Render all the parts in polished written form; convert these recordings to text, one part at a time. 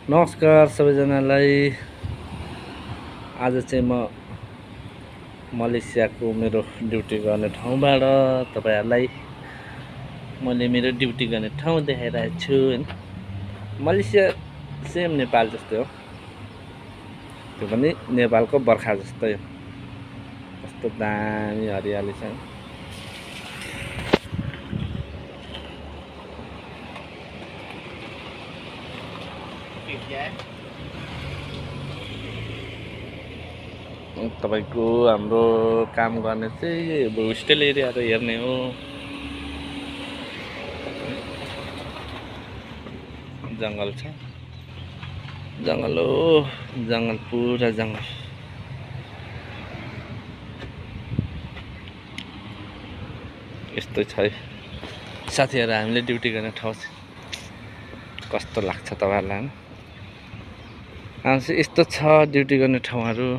नमस्कार सबैजनालाई। आज चाहिँ म मलेसियाको मेरो ड्युटी गर्ने ठाउँबाट तपाईहरुलाई मैले मेरो ड्युटी गर्ने ठाउँ देखाइरहेको छु हैन। मलेसिया सेम नेपाल जस्तै हो, त्यो पनि नेपालको बर्खा जस्तै हो। कस्तो दामी हरियाली छ। तपाईको हाम्रो काम गर्ने चाहिँ अब होस्टेल एरियाहरु हेर्ने हो। जंगल छ, जंगल हो, जंगल पुरा जंगल। यस्तो छ साथीहरु, हामीले ड्युटी गर्ने ठाउँ कस्तो लाग्छ तपाईहरुलाई? हैन यस्तो छ ड्युटी गर्ने ठाउँहरु।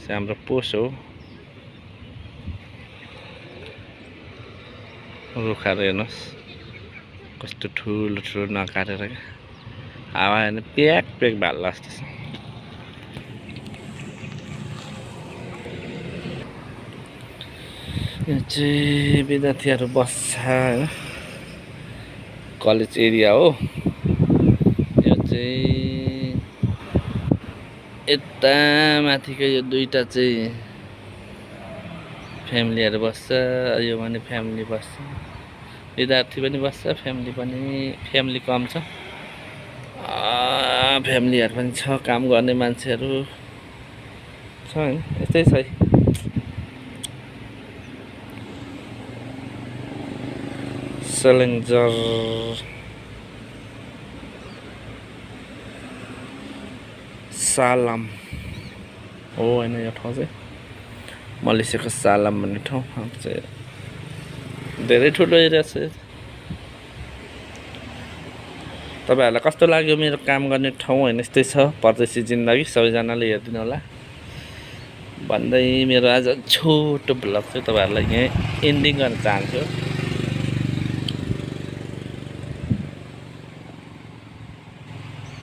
हाम्रो पोस्ट हो। रुखहरु हेर्नुस् कस्तो ठुलो ठुलो नकाटेर के हावा हेर्नु प्याक प्याक भाल्ला जस्तो छ। यो चाहिँ विद्यार्थीहरु बस्छ हैन, कलेज एरिया हो। यो चाहिँ यता माथिको यो दुईटा चाहिँ फ्यामिलीहरु बस्छ। यो भने फ्यामिली बस्छ, विद्यार्थी पनि बस्छ, फ्यामिली कम छ। फ्यामिलीहरु पनि छ, काम गर्ने मान्छेहरु छ हैन। यस्तै छ। सेलेन्जर सालम हो हैन, यो ठाउँ चाहिँ मलेसियाको सालम भन्ने ठाउँ चाहिँ धेरै ठुलो एरिया छ। तपाईहरुलाई कस्तो लाग्यो मेरो काम गर्ने ठाउँ? हैन यस्तै छ परदेशी जिन्दगी, सबैजनाले हेर्दिनु होला भन्दै मेरो आज छोटो भ्लग चाहिँ तपाईहरुलाई यही एन्डिङ गर्न चाहन्छु।